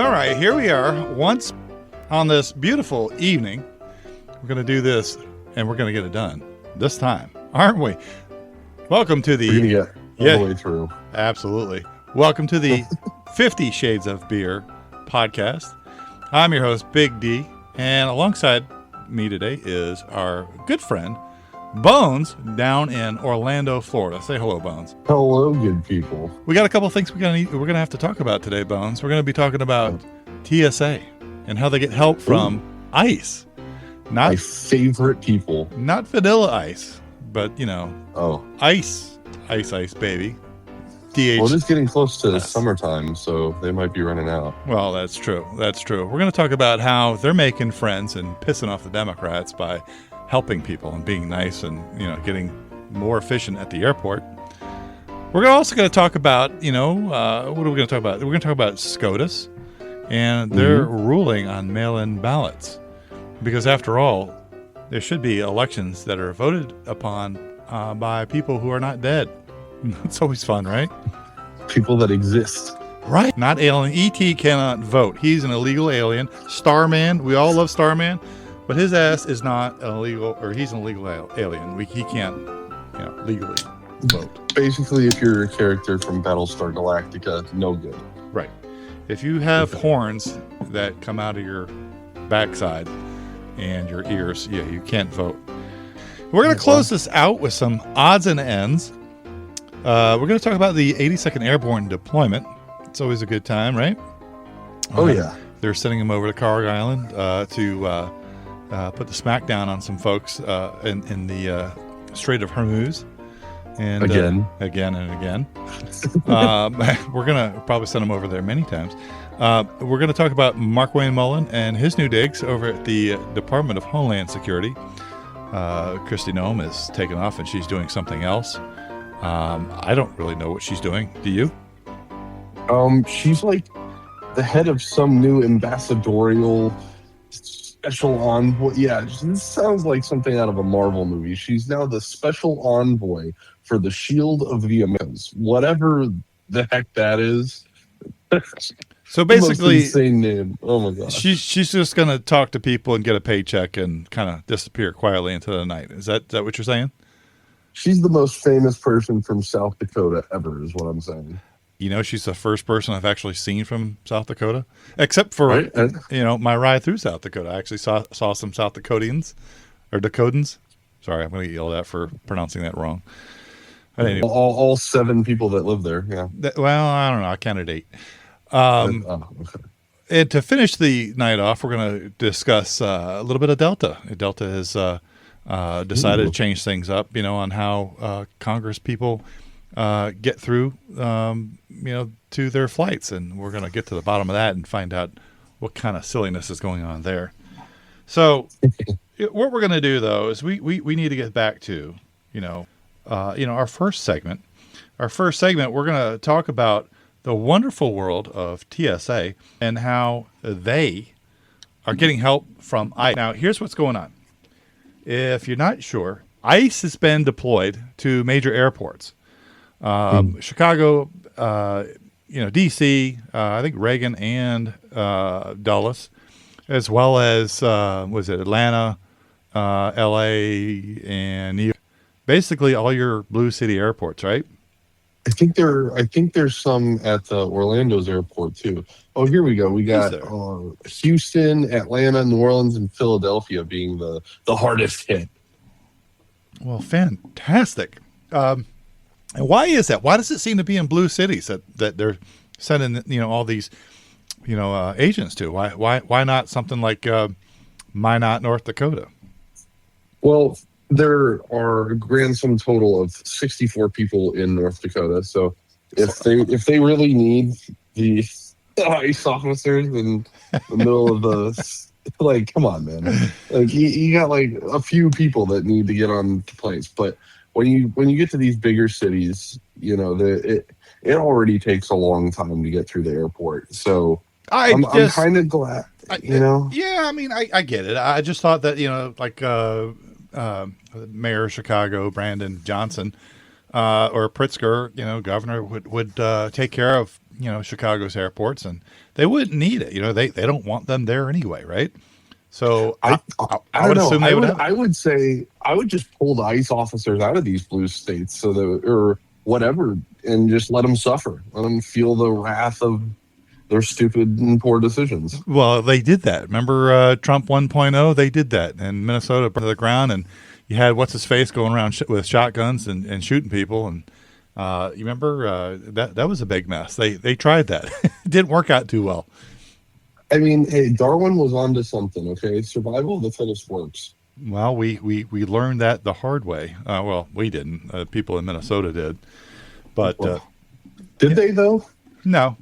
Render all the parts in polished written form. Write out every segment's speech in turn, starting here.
All right, here we are once on this beautiful evening. We're going to do this, and we're going to get it done this time, aren't we? Welcome to the... We're going to get all the way through. Absolutely. Welcome to the 50 Shades of Beer podcast. I'm your host, Big D, and alongside me today is our good friend, Bones, down in Orlando, Florida. Say hello, Bones. Hello, good people. We got a couple of things we're gonna have to talk about today, Bones. We're gonna be talking about TSA and how they get help from ICE. Not my favorite people. Not vanilla ice, but ice, baby. Well, it is getting close to summertime, so they might be running out. Well, that's true. That's true. We're going to talk about how they're making friends and pissing off the Democrats by helping people and being nice and, getting more efficient at the airport. We're also going to talk about, what are we going to talk about? We're going to talk about SCOTUS and their ruling on mail-in ballots. Because after all, there should be elections that are voted upon by people who are not dead. It's always fun, right? People that exist. Right. Not alien. E.T. cannot vote. He's an illegal alien. Starman. We all love Starman. But his ass is not an illegal, or he's an illegal alien. He can't, legally vote. Basically, if you're a character from Battlestar Galactica, no good. Right. If you have horns that come out of your backside and your ears, you can't vote. We're going to close this out with some odds and ends. We're going to talk about the 82nd Airborne deployment. It's always a good time, right? Yeah. They're sending them over to Carg Island to put the smackdown on some folks in the Strait of Hormuz. And again and again. We're going to probably send them over there many times. We're going to talk about Mark Wayne Mullen and his new digs over at the Department of Homeland Security. Kristi Noem is taken off and she's doing something else. I don't really know what she's doing. Do you? She's like the head of some new ambassadorial special envoy. Yeah, this sounds like something out of a Marvel movie. She's now the special envoy for the Shield of the Americas. Whatever the heck that is. So basically, most insane name. Oh my gosh. She's just going to talk to people and get a paycheck and kind of disappear quietly into the night. Is that what you're saying? She's the most famous person from South Dakota ever, is what I'm saying. She's the first person I've actually seen from South Dakota, except for, my ride through South Dakota. I actually saw some South Dakotans, or Dakotans. Sorry, I'm going to get yelled at for pronouncing that wrong. Anyway, all 7 people that live there, yeah. Well, I don't know. I counted 8. Okay. And to finish the night off, we're going to discuss a little bit of Delta. Delta has decided to change things up, on how Congress people get through, to their flights. And we're going to get to the bottom of that and find out what kind of silliness is going on there. So what we're going to do, though, is we need to get back to, our first segment. Our first segment, we're going to talk about the wonderful world of TSA and how they are getting help from ICE. Now, here's what's going on. If you're not sure, ICE has been deployed to major airports. Chicago, D.C., I think Reagan and Dulles, as well as, Atlanta, L.A., and New York. Basically all your blue city airports, right? I think there's some at Orlando's airport too. Oh, here we go. We got Houston, Atlanta, New Orleans, and Philadelphia being the hardest hit. Well, fantastic. And why is that? Why does it seem to be in blue cities that they're sending all these agents to? Why not something like Minot, North Dakota? Well, there are a grand sum total of 64 people in North Dakota. So if they really need the ICE officers in the middle of the come on, man. Like you got like a few people that need to get on planes, but when you get to these bigger cities, it already takes a long time to get through the airport. So I'm kind of glad, Yeah, I mean, I get it. I just thought that Mayor of Chicago, Brandon Johnson, or Pritzker, governor would take care of Chicago's airports, and they wouldn't need it. They don't want them there anyway, right? So I I don't would know. assume they would have it. I would say I would just pull the ICE officers out of these blue states or whatever, and just let them suffer. Let them feel the wrath of their stupid and poor decisions. Well, they did that. Remember Trump 1.0? They did that in Minnesota, burned to the ground, and you had what's his face going around with shotguns and shooting people. And you remember that was a big mess. They tried that. It didn't work out too well. I mean, hey, Darwin was onto something. Okay, survival of the fittest works. Well, we learned that the hard way. Well, we didn't. People in Minnesota did, but did they though? No.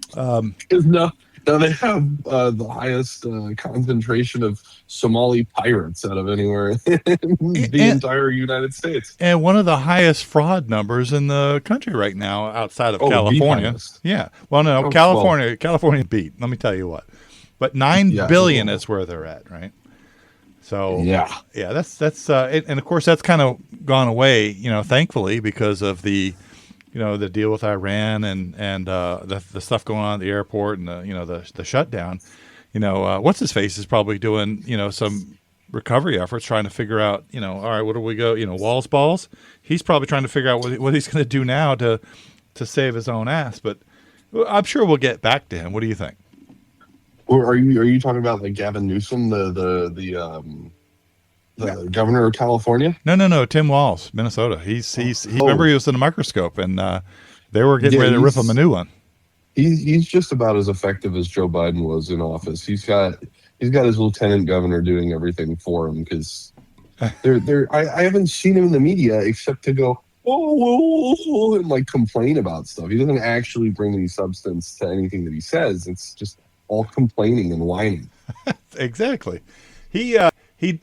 Because now they have the highest concentration of Somali pirates out of anywhere in the entire United States, and one of the highest fraud numbers in the country right now, outside of California. Yeah, well, no, California beat. Let me tell you what, but $9 billion is where they're at, right? So yeah, that's and of course that's kind of gone away, thankfully, because of the the deal with Iran and the stuff going on at the airport and the shutdown. What's his face is probably doing some recovery efforts, trying to figure out all right, where do we go? Walls balls. He's probably trying to figure out what he's going to do now to save his own ass. But I'm sure we'll get back to him. What do you think? Or are you talking about like Gavin Newsom, the governor of California? No. Tim Walz, Minnesota. Remember he was in a microscope, and they were getting ready to rip him a new one. He's just about as effective as Joe Biden was in office. He's got his lieutenant governor doing everything for him because I haven't seen him in the media except to go and like complain about stuff. He doesn't actually bring any substance to anything that he says. It's just all complaining and whining. Exactly. He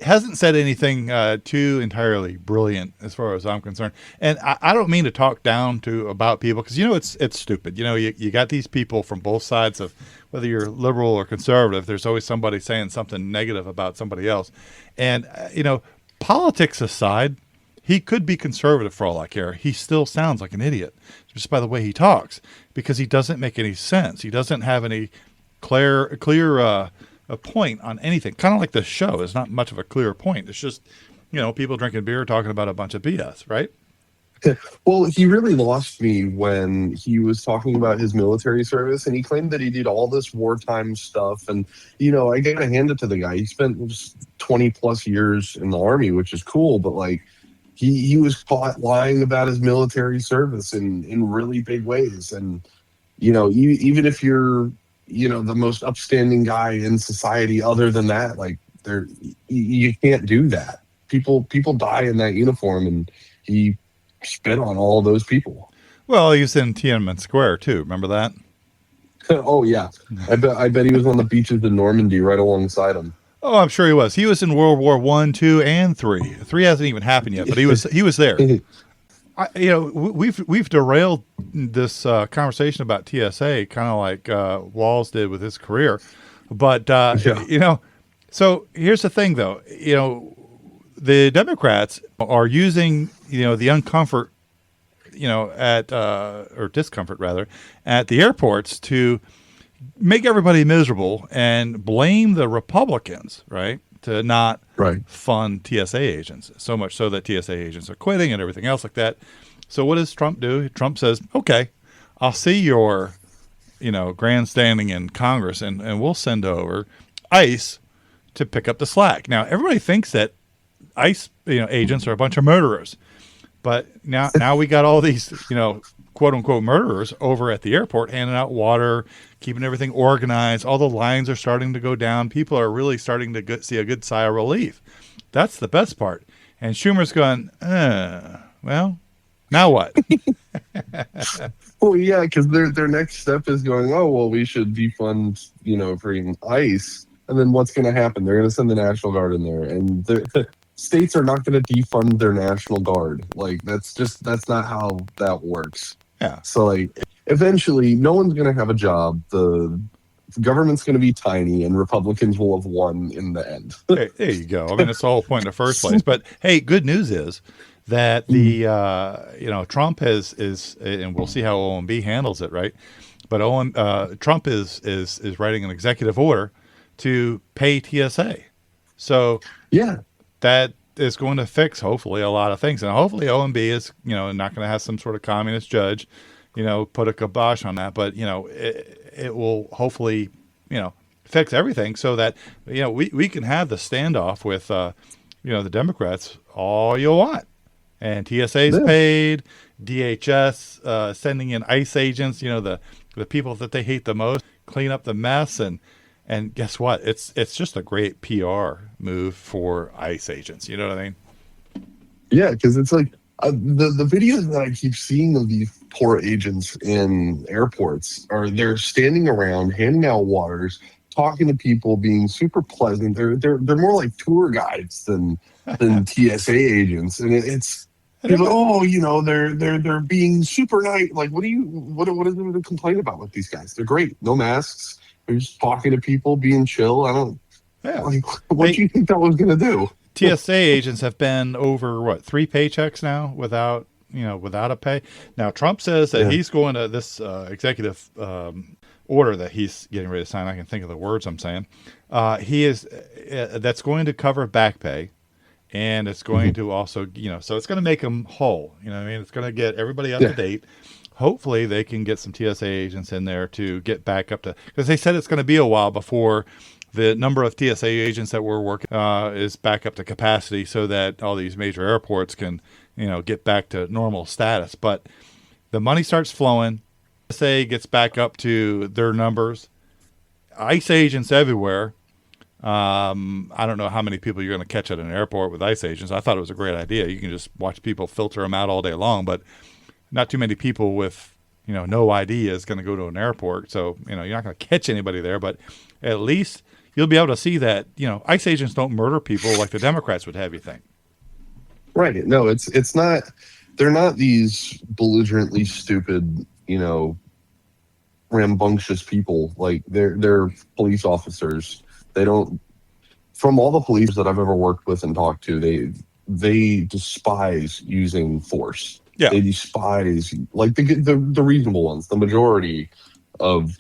hasn't said anything too entirely brilliant as far as I'm concerned. And I don't mean to talk down about people because, it's stupid. You got these people from both sides of whether you're liberal or conservative. There's always somebody saying something negative about somebody else. And, politics aside, he could be conservative for all I care. He still sounds like an idiot just by the way he talks because he doesn't make any sense. He doesn't have any clear a point on anything. Kind of like the show is not much of a clear point. It's just, people drinking beer talking about a bunch of BS, right? Well, he really lost me when he was talking about his military service, and he claimed that he did all this wartime stuff. And, I gotta hand it to the guy. He spent 20 plus years in the Army, which is cool, but like he was caught lying about his military service in really big ways. And, even if you're the most upstanding guy in society, other than that, like you can't do that. People die in that uniform, and he spit on all those people. Well, he was in Tiananmen Square too. Remember that? Oh yeah, I bet he was on the beaches of Normandy right alongside him. Oh, I'm sure he was. He was in World War I, II, and III. III hasn't even happened yet, but he was there. We've derailed this conversation about TSA, kind of like Walz did with his career. But so here's the thing, though. The Democrats are using the uncomfort, or discomfort rather, at the airports to make everybody miserable and blame the Republicans, right? To not fund TSA agents, so much so that TSA agents are quitting and everything else like that. So what does Trump do? Trump says, okay, I'll see your, grandstanding in Congress and we'll send over ICE to pick up the slack. Now, everybody thinks that ICE, agents are a bunch of murderers. But now we got all these, quote unquote murderers over at the airport handing out water, keeping everything organized. All the lines are starting to go down. People are really starting to see a good sigh of relief. That's the best part. And Schumer's going, well, now what? Well, yeah, because their next step is going, oh, well, we should defund, freaking ICE. And then what's going to happen? They're going to send the National Guard in there. And the states are not going to defund their National Guard. Like, that's not how that works. Yeah. So, like, eventually, no one's going to have a job. The government's going to be tiny, and Republicans will have won in the end. There you go. I mean, that's the whole point in the first place. But, hey, good news is that the Trump is and we'll see how OMB handles it, right? But Trump is writing an executive order to pay TSA, so Yeah. that is going to fix hopefully a lot of things, and hopefully OMB is not going to have some sort of communist judge put a kibosh on that, but it will hopefully fix everything so that we can have the standoff with the Democrats all you want. And TSA's paid, DHS sending in ICE agents, the people that they hate the most, clean up the mess, and guess what? It's just a great PR move for ICE agents. You know what I mean? Yeah, because it's like the videos that I keep seeing of these poor agents in airports they're standing around handing out waters, talking to people, being super pleasant. They're more like tour guides than TSA agents, and it's people. Oh, they're being super nice. Like, what is there to complain about with these guys? They're great. No masks. They're just talking to people, being chill. I don't. Yeah. Like, what do you think that was going to do? TSA agents have been over 3 paychecks now without a pay. Now Trump says that he's going to this executive order that he's getting ready to sign. I can think of the words I'm saying. He is that's going to cover back pay, and it's going to also so it's going to make them whole. You know what I mean? It's going to get everybody up to date. Hopefully they can get some TSA agents in there to get back up to, because they said it's going to be a while before the number of TSA agents that we're working is back up to capacity so that all these major airports can, get back to normal status. But the money starts flowing. TSA gets back up to their numbers. ICE agents everywhere. I don't know how many people you're going to catch at an airport with ICE agents. I thought it was a great idea. You can just watch people filter them out all day long, but not too many people with, no ID is going to go to an airport. So, you're not going to catch anybody there, but at least you'll be able to see that, ICE agents don't murder people like the Democrats would have you think. Right. No, it's not. They're not these belligerently stupid, rambunctious people. Like they're police officers. They don't. From all the police that I've ever worked with and talked to, they despise using force. Yeah. They despise like the reasonable ones, the majority of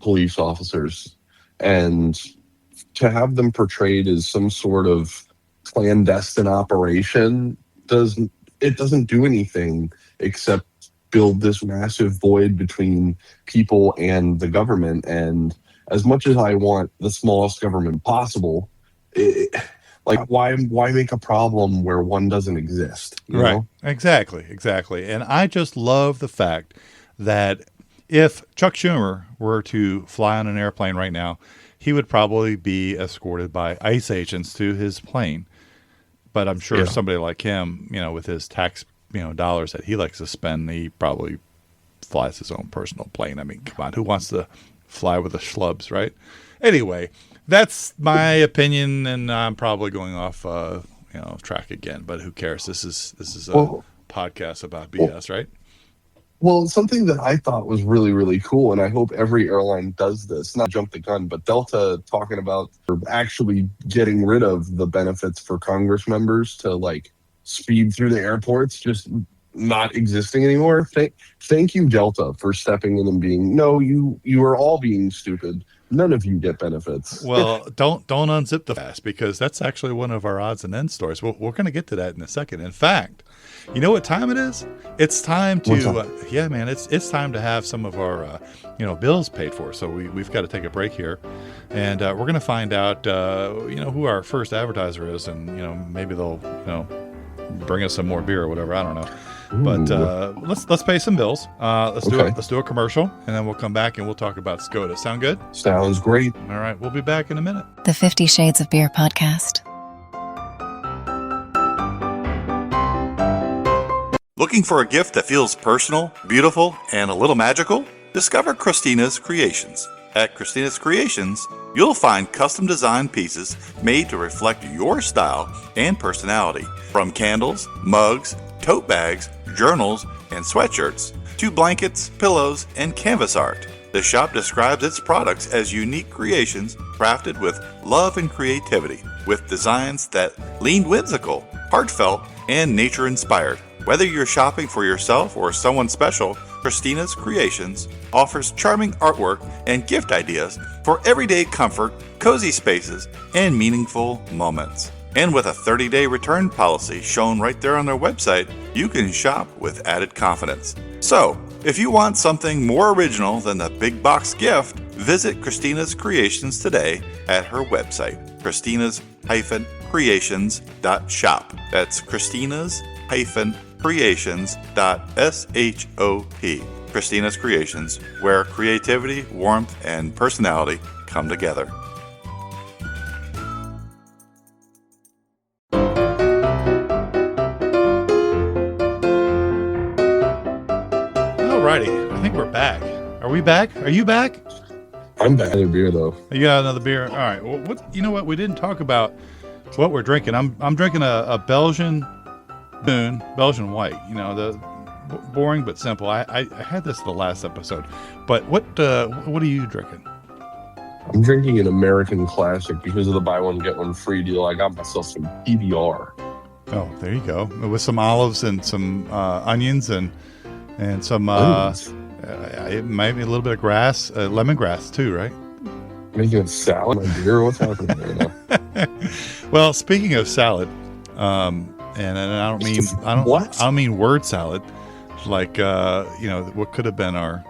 police officers, and to have them portrayed as some sort of clandestine operation doesn't do anything except build this massive void between people and the government. And as much as I want the smallest government possible, why make a problem where one doesn't exist? Right. Exactly. And I just love the fact that if Chuck Schumer were to fly on an airplane right now, he would probably be escorted by ICE agents to his plane. But I'm sure somebody like him, with his tax, dollars that he likes to spend, he probably flies his own personal plane. I mean, come on, who wants to fly with the schlubs, right? Anyway, that's my opinion, and I'm probably going off, track again. But who cares? This is a podcast about BS, right? Well, something that I thought was really, really cool, and I hope every airline does this, not jump the gun, but Delta talking about actually getting rid of the benefits for Congress members to speed through the airports, just not existing anymore. Thank you, Delta, for stepping in and being, no, you are all being stupid. None of you get benefits. Well, don't unzip the fast, because that's actually one of our odds and ends stories. We're going to get to that in a second. In fact, you know what time it is? It's time to, it's time to have some of our, bills paid for. So we've got to take a break here, and we're going to find out, who our first advertiser is, and maybe they'll, bring us some more beer or whatever. I don't know. But let's pay some bills. Let's do a commercial, and then we'll come back and we'll talk about SCOTUS. Sound good? Sounds great. All right, we'll be back in a minute. The 50 Shades of Beer podcast. Looking for a gift that feels personal, beautiful, and a little magical? Discover Christina's Creations. At Christina's Creations, you'll find custom designed pieces made to reflect your style and personality. From candles, mugs, tote bags, journals, and sweatshirts, to blankets, pillows, and canvas art. The shop describes its products as unique creations crafted with love and creativity, with designs that lean whimsical, heartfelt, and nature inspired. Whether you're shopping for yourself or someone special, Christina's Creations offers charming artwork and gift ideas for everyday comfort, cozy spaces, and meaningful moments. And with a 30-day return policy shown right there on their website, you can shop with added confidence. So, if you want something more original than the big box gift, visit Christina's Creations today at her website, christinas-creations.shop. That's christinas-creations.shop. Christina's Creations, where creativity, warmth, and personality come together. Alrighty, I think we're back. Are we back? Are you back? I'm back. A beer though. You got another beer? All right. Well, you know what? We didn't talk about what we're drinking. I'm drinking a Belgian Belgian white. You know, the boring but simple. I had this the last episode, but what are you drinking? I'm drinking an American classic because of the buy one get one free deal. I got myself some PBR. Oh, there you go. With some olives and some onions and some maybe a little bit of grass, lemongrass too, right? Making a salad, my beer. What's happening right now? Well, speaking of salad, and I don't mean word salad, like what could have been our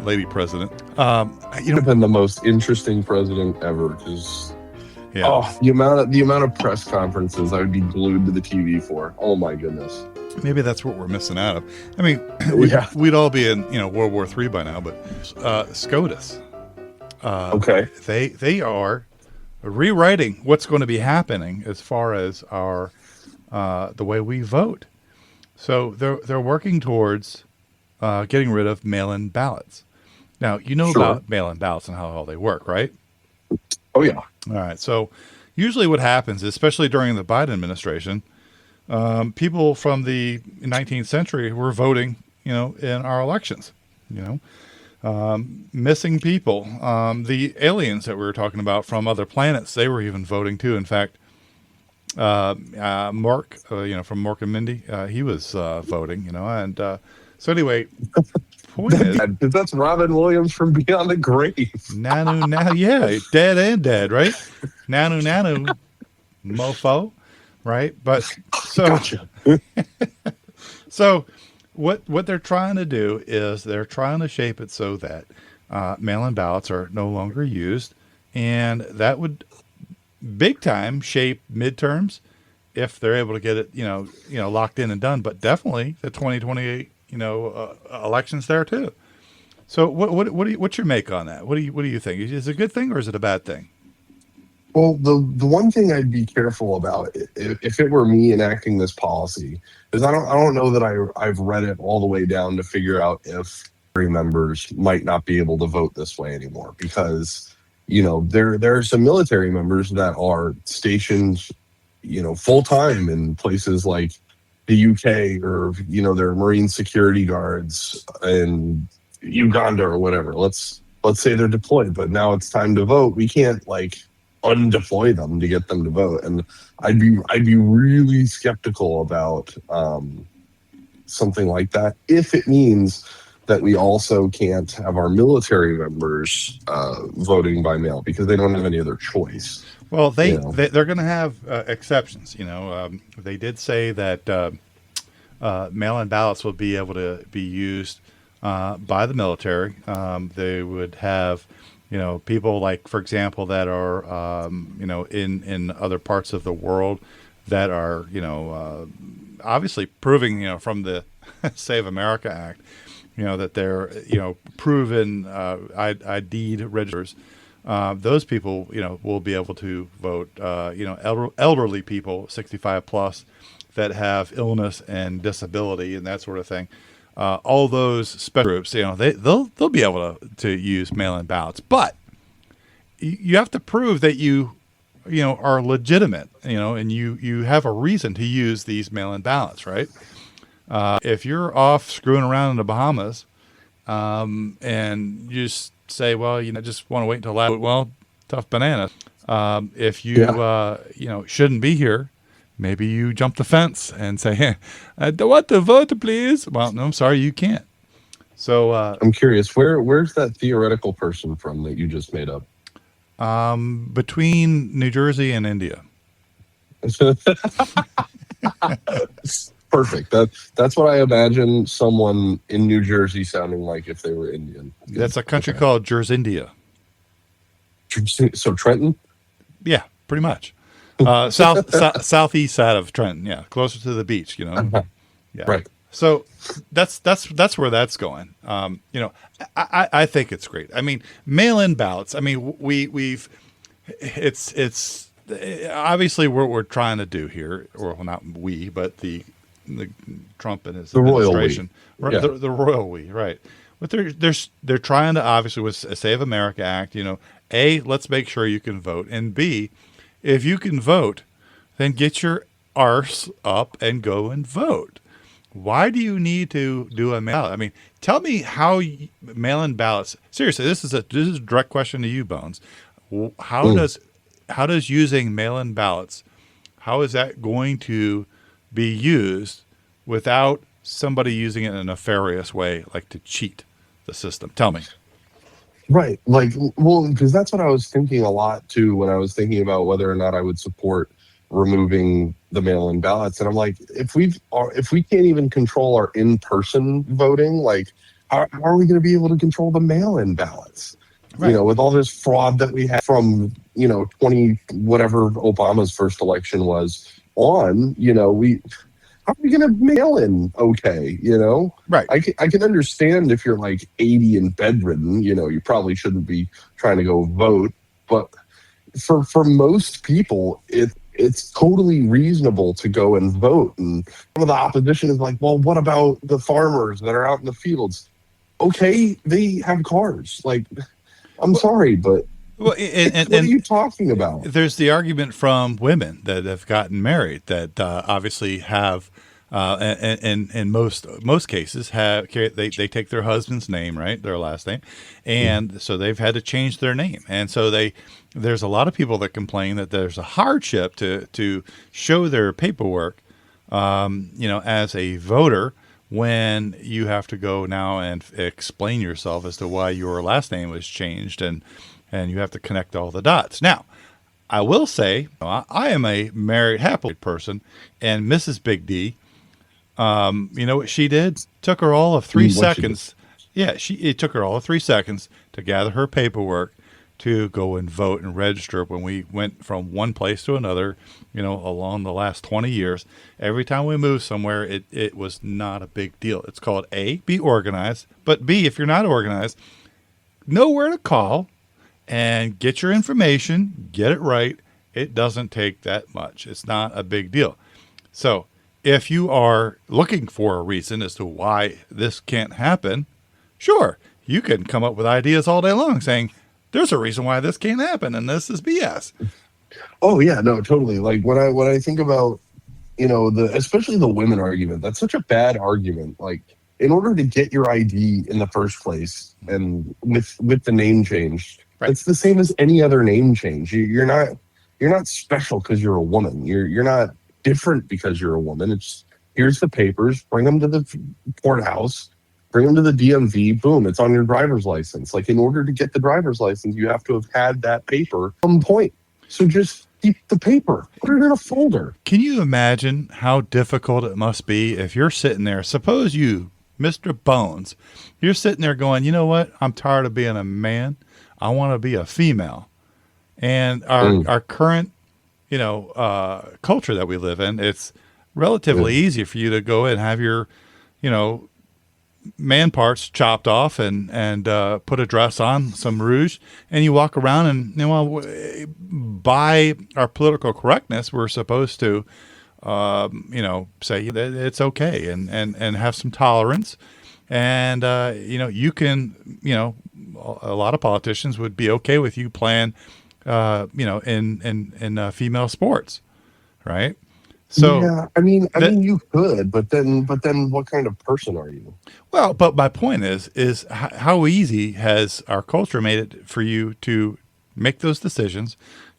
lady president. Could have been the most interesting president ever. Because the amount of press conferences I would be glued to the TV for. Oh my goodness. Maybe that's what we're missing out of. I mean, we'd all be in World War III by now, but SCOTUS. Okay. They are rewriting what's going to be happening as far as our the way we vote. So they're working towards getting rid of mail-in ballots. Now about mail-in ballots and how all they work, right? Oh yeah. All right. So usually what happens, especially during the Biden administration, people from the 19th century were voting, in our elections, missing people, the aliens that we were talking about from other planets, they were even voting too. In fact, Mark, from Mork and Mindy, he was voting, and so anyway, point is, that's Robin Williams from Beyond the Grave. Nanu, yeah, dead, right? Nanu, mofo. Right. But so, Gotcha. So what they're trying to do is they're trying to shape it so that mail-in ballots are no longer used. And that would big time shape midterms if they're able to get it, locked in and done. But definitely the 2028, elections there, too. So what's your make on that? What do you think? Is it a good thing or is it a bad thing? Well, the one thing I'd be careful about, if it were me enacting this policy, is I don't know that I've read it all the way down to figure out if members might not be able to vote this way anymore, because there are some military members that are stationed full time in places like the UK, or they're Marine security guards in Uganda or whatever. Let's say they're deployed, but now it's time to vote. We can't undeploy them to get them to vote, and I'd be really skeptical about something like that if it means that we also can't have our military members voting by mail because they don't have any other choice. Well, they're going to have exceptions. They did say that mail-in ballots will be able to be used by the military. They would have people like, for example, that are, in other parts of the world that are, obviously proving, from the Save America Act, that they're, proven ID'd registers. Those people, will be able to vote, elderly people, 65 plus, that have illness and disability and that sort of thing. All those special groups, they'll be able to use mail-in ballots, but you have to prove that you are legitimate, and you have a reason to use these mail-in ballots, right? If you're off screwing around in the Bahamas, and you just say, well, just want to wait until tough banana. If you, shouldn't be here, maybe you jump the fence and say, hey, I don't want to vote, please. Well, no, I'm sorry, you can't. So I'm curious, where's that theoretical person from that you just made up? between New Jersey and India. Perfect. That's what I imagine someone in New Jersey sounding like if they were Indian. That's a country called Jersindia. So Trenton? Yeah, pretty much. Southeast side of Trenton. Yeah, closer to the beach. Yeah. Right. So that's where that's going. I think it's great. I mean, mail-in ballots. I mean, it's obviously what we're trying to do here, or well, not we, but the Trump and his administration, royal we. The royal we, right? But they're trying to, obviously, with the Save America Act, A, let's make sure you can vote, and B, if you can vote, then get your arse up and go and vote. Why do you need to do a mail? I mean, tell me how mail-in ballots. Seriously, this is a direct question to you, Bones. How does using mail-in ballots, how is that going to be used without somebody using it in a nefarious way, like to cheat the system? Tell me. Right. Because that's what I was thinking a lot too when I was thinking about whether or not I would support removing the mail-in ballots. And I'm like, if we can't even control our in-person voting, like how are we going to be able to control the mail-in ballots? Right. With all this fraud that we had from 20 whatever Obama's first election was on, how are we going to mail in okay, Right. I can understand if you're like 80 and bedridden, you probably shouldn't be trying to go vote. But for most people, it's totally reasonable to go and vote. And some of the opposition is like, well, what about the farmers that are out in the fields? Okay, they have cars. Like, I'm sorry, but what are you talking about? There's the argument from women that have gotten married that obviously have, in most cases, they take their husband's name, right, their last name, and so they've had to change their name, and so there's a lot of people that complain that there's a hardship to show their paperwork, as a voter, when you have to go now and explain yourself as to why your last name was changed, and you have to connect all the dots. Now, I will say, I am a married, happy person, and Mrs. Big D, you know what she did? Took her all of 3 seconds. Yeah, it took her all of 3 seconds to gather her paperwork to go and vote and register when we went from one place to another, along the last 20 years. Every time we moved somewhere, it was not a big deal. It's called A, be organized, but B, if you're not organized, know where to call and get your information, get it right. It doesn't take that much. It's not a big deal. So if you are looking for a reason as to why this can't happen, sure, you can come up with ideas all day long saying, there's a reason why this can't happen, and this is BS. Oh yeah, no, totally. Like when I think about, especially the women argument, that's such a bad argument. Like, in order to get your ID in the first place, and with the name change, right, it's the same as any other name change. You're not special because you're a woman. You're not different because you're a woman. It's here's the papers, bring them to the courthouse. Bring them to the DMV, boom, it's on your driver's license. Like, in order to get the driver's license, you have to have had that paper at some point. So just keep the paper, put it in a folder. Can you imagine how difficult it must be if you're sitting there? Suppose you, Mr. Bones, you're sitting there going, you know what? I'm tired of being a man. I want to be a female. And our current, culture that we live in, it's relatively easy for you to go and have your, man parts chopped off and put a dress on, some rouge, and you walk around and, by our political correctness, we're supposed to, say that it's okay and have some tolerance. And, you can, a lot of politicians would be okay with you playing, in female sports, right? So yeah, I mean, you could, but then, what kind of person are you? Well, but my point is how easy has our culture made it for you to make those decisions,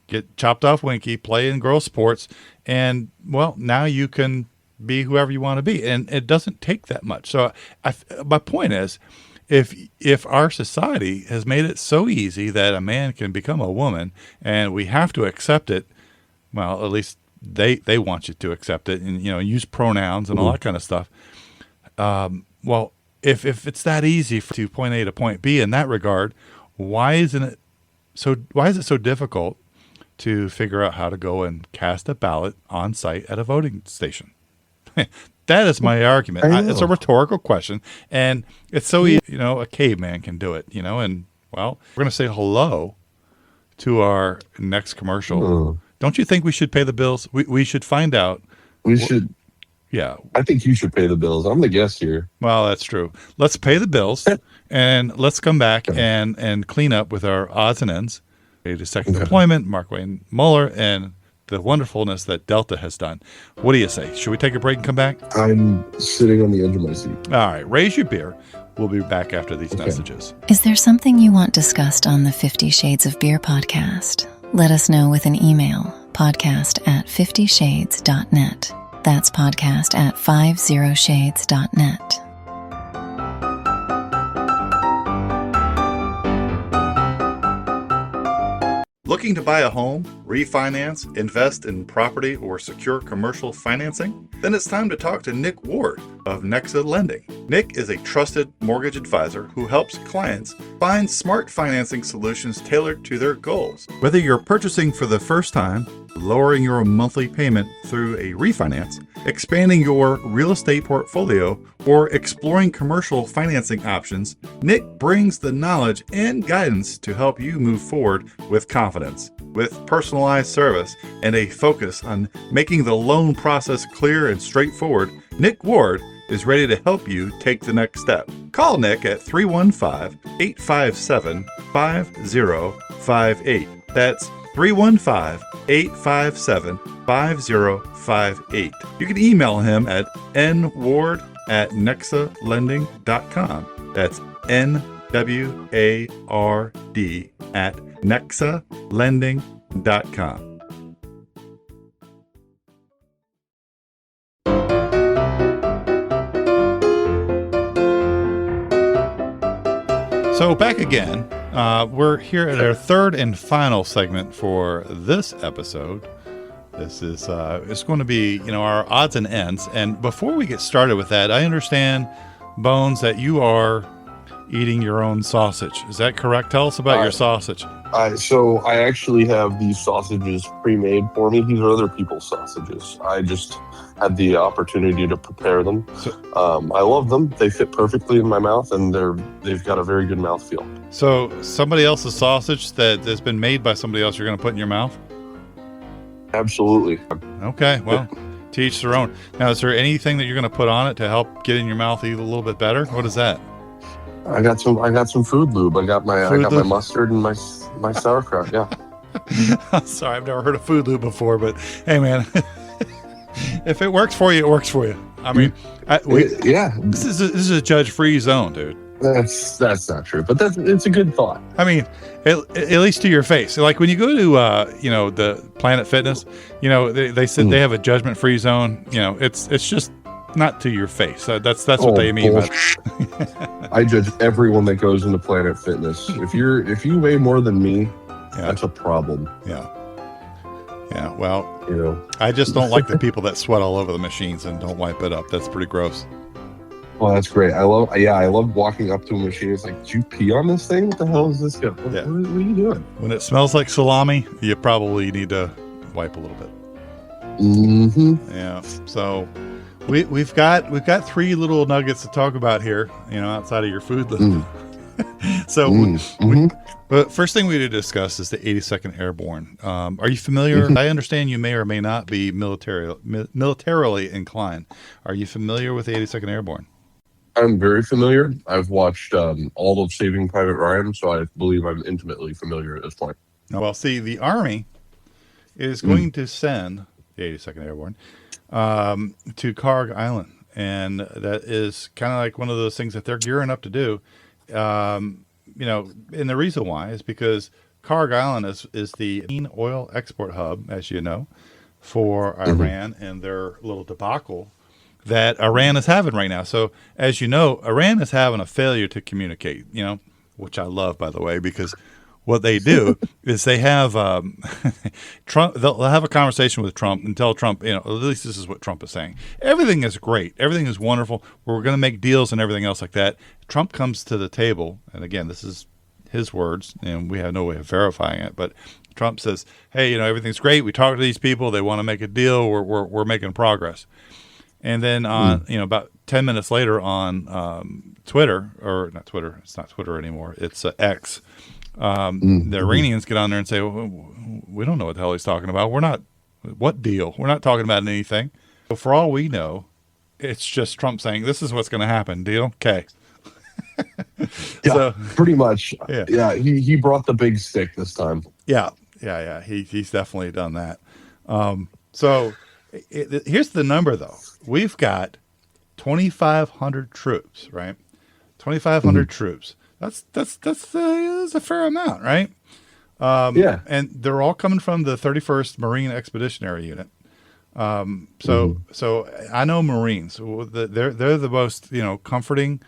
get chopped off Winky, play in girl sports, and well, now you can be whoever you want to be, and it doesn't take that much. So my point is, if our society has made it so easy that a man can become a woman, and we have to accept it, well, at least they want you to accept it, and use pronouns and all that kind of stuff. Well, if it's that easy to point A to point B in that regard, why is it so difficult to figure out how to go and cast a ballot on site at a voting station? That is my argument. It's a rhetorical question, and it's so easy. A caveman can do it. And well, we're going to say hello to our next commercial. Don't you think we should pay the bills? We should find out. We should. Yeah. I think you should pay the bills. I'm the guest here. Well, that's true. Let's pay the bills, and let's come back and clean up with our odds and ends. The second deployment, Mark Wayne Muller, and the wonderfulness that Delta has done. What do you say? Should we take a break and come back? I'm sitting on the edge of my seat. All right. Raise your beer. We'll be back after these messages. Is there something you want discussed on the 50 Shades of Beer podcast? Let us know with an email, podcast@50shades.net. That's podcast@50shades.net. Looking to buy a home, refinance, invest in property, or secure commercial financing? Then it's time to talk to Nick Ward of Nexa Lending. Nick is a trusted mortgage advisor who helps clients find smart financing solutions tailored to their goals. Whether you're purchasing for the first time, lowering your monthly payment through a refinance, expanding your real estate portfolio, or exploring commercial financing options, Nick brings the knowledge and guidance to help you move forward with confidence. With personalized service and a focus on making the loan process clear and straightforward, Nick Ward is ready to help you take the next step. Call Nick at 315-857-5058. That's 315-857-5058. You can email him at nward@nexalending.com. That's NWARD@nexalending.com. So back again. We're here at our third and final segment for this episode. This is it's going to be our odds and ends. And before we get started with that, I understand, Bones, that you are eating your own sausage. Is that correct? Tell us about your sausage. So I actually have these sausages pre-made for me. These are other people's sausages. I just had the opportunity to prepare them. I love them. They fit perfectly in my mouth, and they've got a very good mouthfeel. So somebody else's sausage that has been made by somebody else you're going to put in your mouth? Absolutely. Okay, well, to each their own. Now, is there anything that you're going to put on it to help get in your mouth even a little bit better? What is that? I got some food lube. I got my mustard and my sauerkraut. Yeah. I'm sorry, I've never heard of food lube before, but hey, man, if it works for you, it works for you. I mean, this is a judge-free zone, dude. That's not true, but it's a good thought. I mean, at least to your face. Like when you go to the Planet Fitness, they said they have a judgment-free zone. It's just not to your face. That's what they mean. I judge everyone that goes into Planet Fitness. If you weigh more than me, that's a problem. Yeah. Well, I just don't like the people that sweat all over the machines and don't wipe it up. That's pretty gross. Well, that's great. I love walking up to a machine. It's like, did you pee on this thing? What the hell is this? What are you doing? When it smells like salami, you probably need to wipe a little bit. Mm-hmm. Yeah. So we've got three little nuggets to talk about here. Outside of your food list. So, but first thing we need to discuss is the 82nd Airborne. Are you familiar? I understand you may or may not be militarily inclined. Are you familiar with the 82nd Airborne? I'm very familiar. I've watched all of Saving Private Ryan, so I believe I'm intimately familiar at this point. Well, see, the Army is going to send the 82nd Airborne to Carg Island, and that is kind of like one of those things that they're gearing up to do. And the reason why is because Kharg Island is the main oil export hub, as you know, for Iran and their little debacle that Iran is having right now. So, as you know, Iran is having a failure to communicate, which I love, by the way, because what they do is they have Trump. They'll have a conversation with Trump and tell Trump, at least this is what Trump is saying. Everything is great. Everything is wonderful. We're going to make deals and everything else like that. Trump comes to the table, and again, this is his words, and we have no way of verifying it, but Trump says, hey, everything's great. We talked to these people. They want to make a deal. We're making progress. And then about 10 minutes later on Twitter, or not Twitter, it's not Twitter anymore. It's X. The Iranians get on there and say, well, we don't know what the hell he's talking about. What deal? We're not talking about anything. So for all we know, it's just Trump saying, this is what's going to happen. Deal? Okay. Yeah, pretty much. Yeah. Yeah, he brought the big stick this time. Yeah. He's definitely done that. Here's the number, though. We've got 2,500 troops, right? 2,500 troops. That's a fair amount, right? Yeah. And they're all coming from the 31st Marine Expeditionary Unit. So I know Marines. They're the most comforting,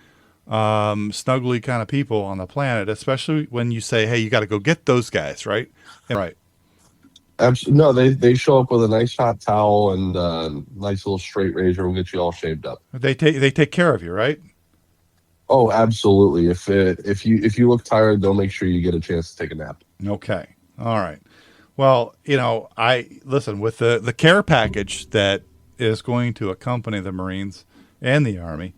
snuggly kind of people on the planet, especially when you say, hey, you got to go get those guys, right? Right. Absolutely. No, they show up with a nice hot towel and nice little straight razor. We'll get you all shaved up. They take care of you, right? Oh, absolutely. If you look tired, they'll make sure you get a chance to take a nap. Okay. All right. Well, I listen with the care package that is going to accompany the Marines and the Army.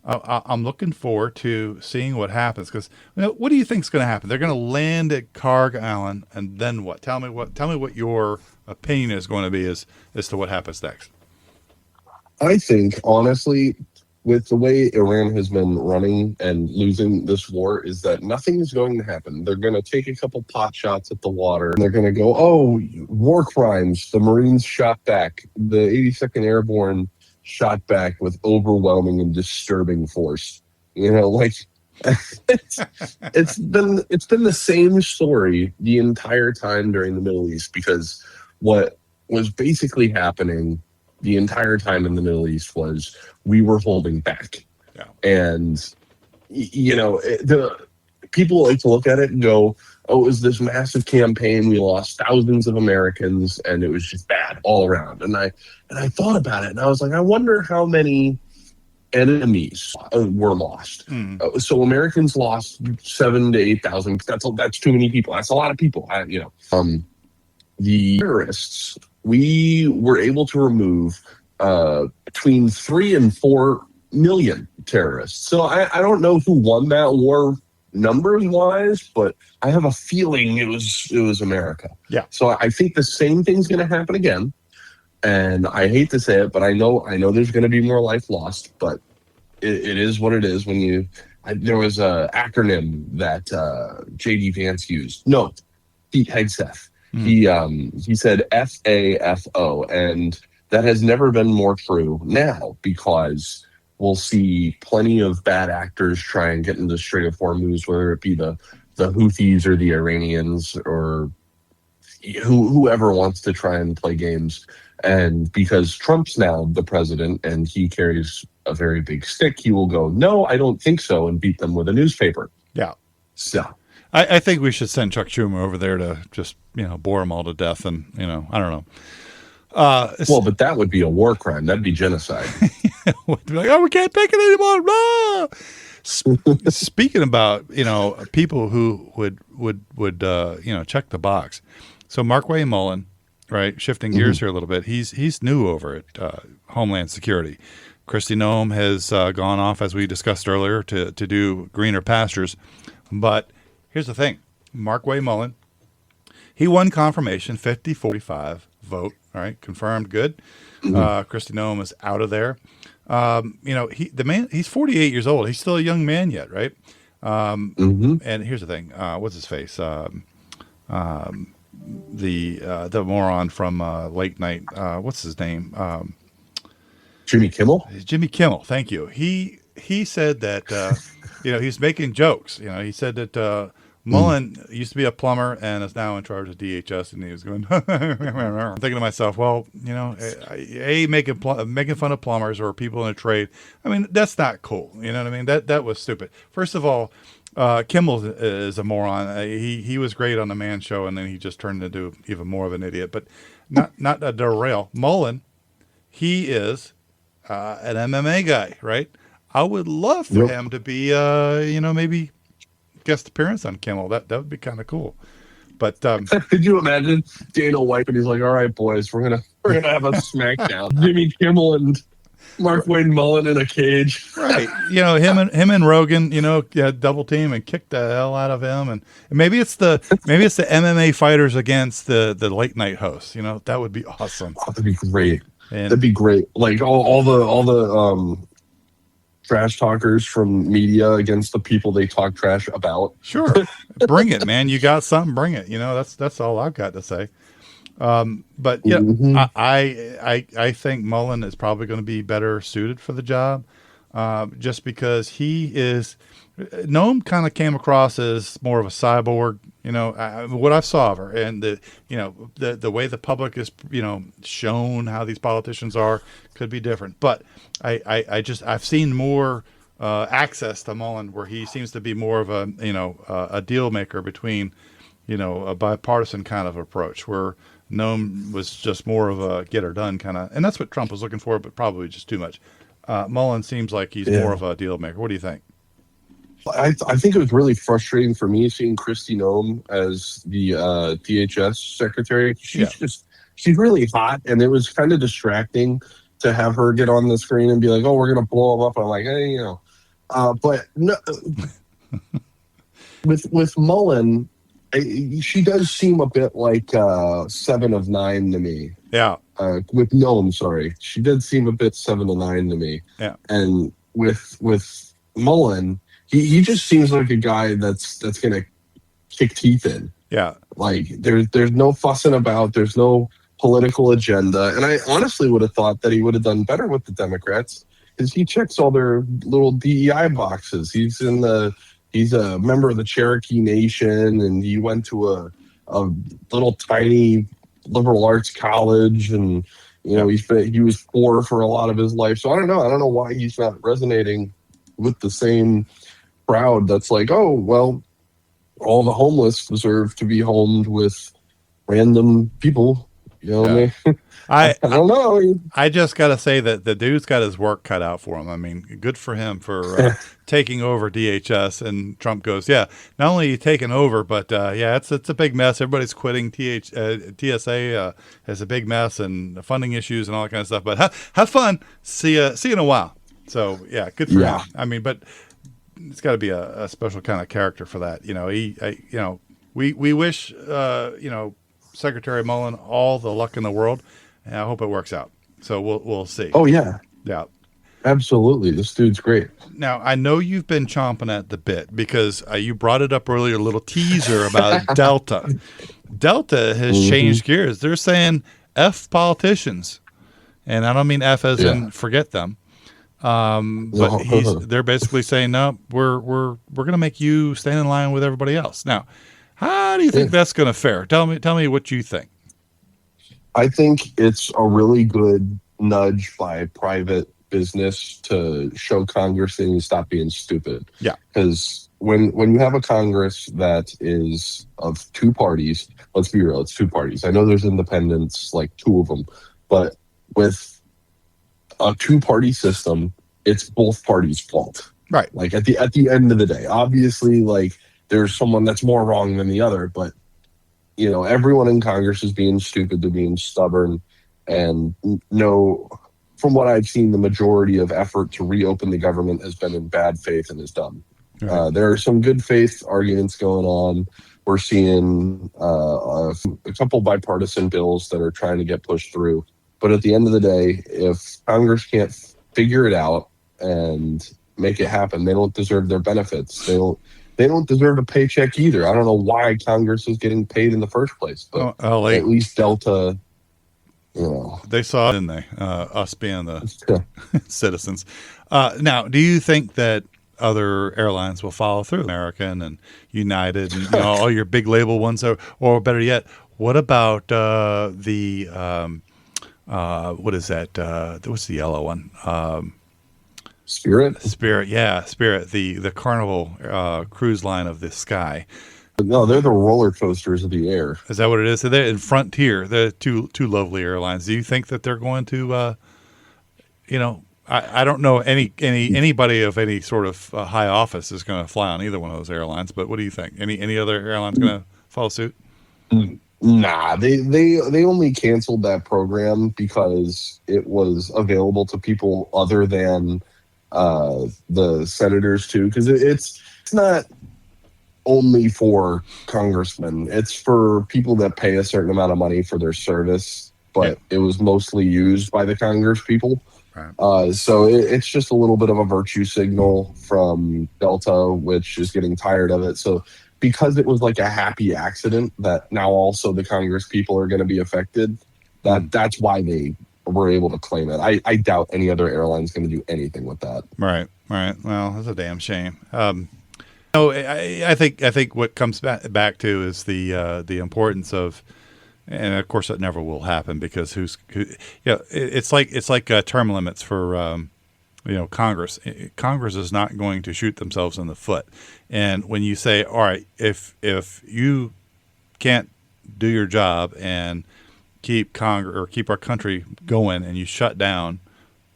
I'm looking forward to seeing what happens because what do you think is going to happen? They're going to land at Kharg Island, and then what? Tell me what your opinion is going to be as to what happens next. I think honestly, with the way Iran has been running and losing this war, is that nothing is going to happen. They're going to take a couple pot shots at the water, and they're going to go, "Oh, war crimes! The Marines shot back. The 82nd Airborne." Shot back with overwhelming and disturbing force. It's been the same story the entire time during the Middle East, because what was basically happening the entire time in the Middle East was we were holding back. Yeah. And the people like to look at it and go, oh, it was this massive campaign. We lost thousands of Americans, and it was just bad all around. And I thought about it, and I was like, I wonder how many enemies were lost. So Americans lost 7,000 to 8,000. That's too many people. That's a lot of people. The terrorists, we were able to remove between 3 and 4 million terrorists. So I don't know who won that war numbers wise, but I have a feeling it was America. Yeah. So I think the same thing's going to happen again. And I hate to say it, but I know there's going to be more life lost, but it is what it is. There was a acronym that J.D. Vance used. No, Pete Hegseth. He said FAFO, and that has never been more true now, because we'll see plenty of bad actors try and get into the Strait of Hormuz, whether it be the Houthis or the Iranians or whoever wants to try and play games. And because Trump's now the president and he carries a very big stick, he will go, no, I don't think so, and beat them with a newspaper. Yeah. So I think we should send Chuck Schumer over there to just, bore them all to death. And, I don't know. Well, but that would be a war crime. That'd be genocide. We'd be like, oh, we can't take it anymore. No! Speaking about, people who would check the box. So Markway Mullen, right, shifting gears here a little bit, he's new over at Homeland Security. Kristi Noem has gone off, as we discussed earlier, to do greener pastures. But here's the thing. Markway Mullen, he won confirmation, 50-45 vote. All right, confirmed, good. Kristi Noem is out of there. He's 48 years old. He's still a young man yet, right? And here's the thing. What's his face? The moron from late night. What's his name? Jimmy Kimmel. Jimmy Kimmel. Thank you. He said that he's making jokes. He said that Mullen used to be a plumber and is now in charge of DHS, and he was going, I'm thinking to myself, well, making fun of plumbers or people in a trade, I mean, that's not cool. You know what I mean? That was stupid. First of all, Kimmel is a moron. He was great on the Man Show, and then he just turned into even more of an idiot. But not a derail. Mullen, he is an MMA guy, right? I would love for him to be, maybe guest appearance on Kimmel. That would be kind of cool. But could you imagine Dana White and he's like, "All right, boys, we're gonna have a SmackDown. Jimmy Kimmel and Mark Wayne Mullen in a cage." Right. Him and Rogan, double team and kick the hell out of him. And maybe it's the MMA fighters against the late night hosts. That would be awesome. Oh, that'd be great. And that'd be great. Like all the trash talkers from media against the people they talk trash about. Sure. Bring it, man. You got something, bring it. That's all I've got to say. But I think Mullen is probably going to be better suited for the job, just because Noam kind of came across as more of a cyborg. What I saw of her, and the way the public is shown how these politicians are could be different. But I've seen more access to Mullen, where he seems to be more of a deal maker between a bipartisan kind of approach, where Noam was just more of a get her done kind of, and that's what Trump was looking for, but probably just too much. Mullen seems like he's more of a deal maker. What do you think? I think it was really frustrating for me seeing Kristi Noem as the DHS secretary. She's really hot, and it was kind of distracting to have her get on the screen and be like, "Oh, we're gonna blow them up." I'm like, hey, but no, with Mullen, she does seem a bit like 7 of 9 to me. Yeah. With Noem, sorry, she did seem a bit 7 of 9 to me. Yeah. And with Mullen, he just seems like a guy that's gonna kick teeth in. Yeah. Like there's no fussing about. There's no political agenda. And I honestly would have thought that he would have done better with the Democrats, because he checks all their little DEI boxes. He's a member of the Cherokee Nation, and he went to a little tiny liberal arts college, and he was poor for a lot of his life. So I don't know why he's not resonating with the same crowd that's like, oh, well, all the homeless deserve to be homed with random people. What I mean? I don't know. I just got to say that the dude's got his work cut out for him. I mean, good for him for taking over DHS. And Trump goes, yeah, not only are you taking over, but it's a big mess. Everybody's quitting. TSA has a big mess and funding issues and all that kind of stuff. But have fun. See you in a while. So yeah, good for him. I mean, but it's got to be a special kind of character for that. We wish Secretary Mullen all the luck in the world, and I hope it works out. So we'll see. Oh yeah, absolutely. This dude's great. Now I know you've been chomping at the bit because you brought it up earlier, a little teaser about Delta. Delta has changed gears. They're saying F politicians, and I don't mean F as in forget them. But they're basically saying, no, we're going to make you stand in line with everybody else. Now, how do you think that's going to fare? Tell me what you think. I think it's a really good nudge by private business to show Congress they need to stop being stupid. Yeah. Because when you have a Congress that is of 2 parties, let's be real, it's 2 parties. I know there's independents, like 2 of them, but with a 2-party system, it's both parties' fault. Right. Like at the end of the day, obviously, like there's someone that's more wrong than the other, but everyone in Congress is being stupid, they're being stubborn, and from what I've seen, the majority of effort to reopen the government has been in bad faith and is done. Right. There are some good faith arguments going on. We're seeing a couple bipartisan bills that are trying to get pushed through. But at the end of the day, if Congress can't figure it out and make it happen, they don't deserve their benefits. They don't deserve a paycheck either. I don't know why Congress is getting paid in the first place, but at least Delta, they saw it, didn't they? Us being the citizens. Now, do you think that other airlines will follow through, American and United, and all your big label ones. Or better yet, what about what is that? What's the yellow one? Spirit? Spirit, yeah, Spirit, the Carnival cruise line of the sky. No, they're the roller coasters of the air. Is that what it is? So they're in Frontier. They're two lovely airlines. Do you think that they're going to, I don't know anybody of any sort of high office is going to fly on either one of those airlines. But what do you think? Any other airlines going to follow suit? Nah, they only canceled that program because it was available to people other than the senators too. Because it's not only for congressmen. It's for people that pay a certain amount of money for their service, but it was mostly used by the Congress people. Right. So it's just a little bit of a virtue signal from Delta, which is getting tired of it. So because it was like a happy accident that now also the Congress people are going to be affected, that's why they were able to claim it. I doubt any other airline's going to do anything with that. Right. Well, that's a damn shame. I think what comes back to is the importance of, and of course that never will happen because it's like term limits for Congress. Congress is not going to shoot themselves in the foot. And when you say, all right, if you can't do your job and keep our country going, and you shut down,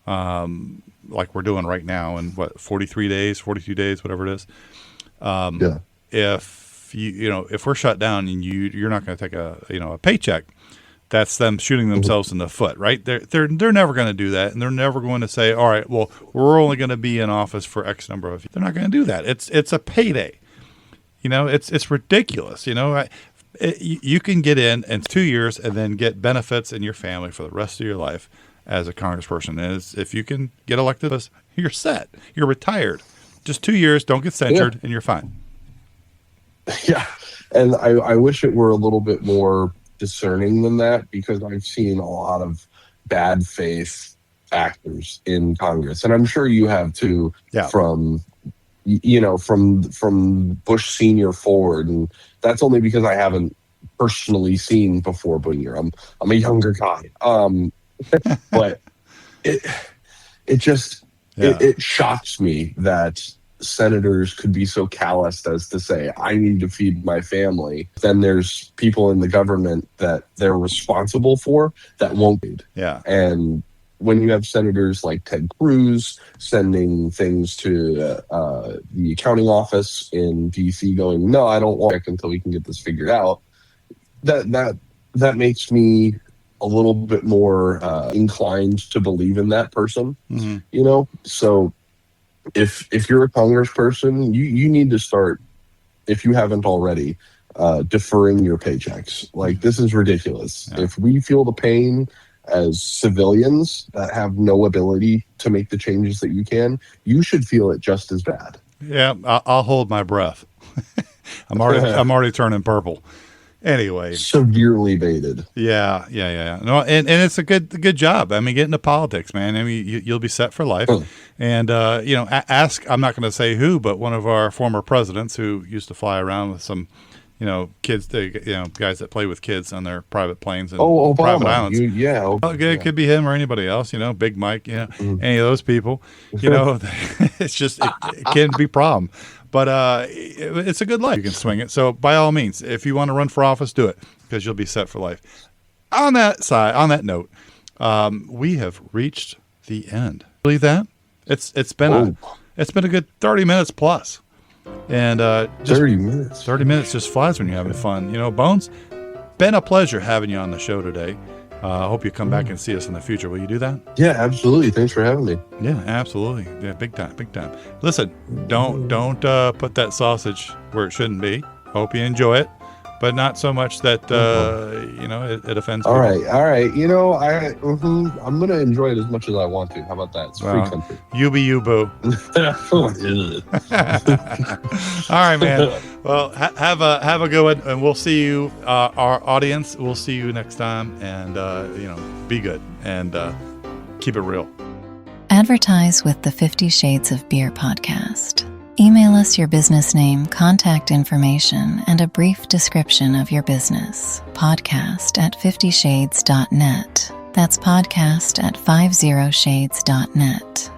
like we're doing right now in 42 days, whatever it is. If we're shut down and you're not going to take a paycheck, that's them shooting themselves in the foot, right? They're never going to do that, and they're never going to say, all right, well, we're only going to be in office for X number of years. They're not going to do that. It's a payday. It's ridiculous. You can get in 2 years and then get benefits in your family for the rest of your life as a congressperson. And if you can get elected, you're set. You're retired. Just 2 years, don't get censured, and you're fine. Yeah, and I wish it were a little bit more discerning than that, because I've seen a lot of bad faith actors in Congress, and I'm sure you have too. Yeah. From Bush Senior forward, and that's only because I haven't personally seen before Bush Senior. I'm a younger guy, but it just it shocks me that senators could be so calloused as to say, I need to feed my family. Then there's people in the government that they're responsible for that won't feed. Yeah. And when you have senators like Ted Cruz sending things to the accounting office in DC going, no, I don't want it until we can get this figured out, that makes me a little bit more inclined to believe in that person. Mm-hmm. So if you're a congressperson, you need to start, if you haven't already, deferring your paychecks. Like, this is ridiculous. Yeah. If we feel the pain as civilians that have no ability to make the changes that you can, you should feel it just as bad. Yeah, I'll hold my breath. I'm already turning purple. Anyway, severely baited. Yeah. No, and it's a good job. I mean, get into politics, man. I mean, you'll be set for life. And ask. I'm not going to say who, but one of our former presidents who used to fly around with some, kids, guys that play with kids on their private planes and private islands. It could be him or anybody else. Big Mike. Any of those people. It's just it can be a problem. But it's a good life. You can swing it. So by all means, if you want to run for office, do it, because you'll be set for life. On that note, we have reached the end. Believe that? It's been a good 30 minutes plus. And 30 minutes. 30 minutes just flies when you're having fun. Bones, been a pleasure having you on the show today. I hope you come back and see us in the future. Will you do that? Yeah, absolutely. Thanks for having me. Yeah, absolutely. Yeah, big time. Listen, don't put that sausage where it shouldn't be. Hope you enjoy it, but not so much that it offends people. All right. I'm gonna enjoy it as much as I want to. How about that? It's free country. You be you, boo. All right, man. Well, have a good one, and we'll see you, our audience. We'll see you next time, and be good and keep it real. Advertise with the 50 Shades of Beer podcast. Email us your business name, contact information, and a brief description of your business. podcast@50shades.net. That's podcast@50shades.net.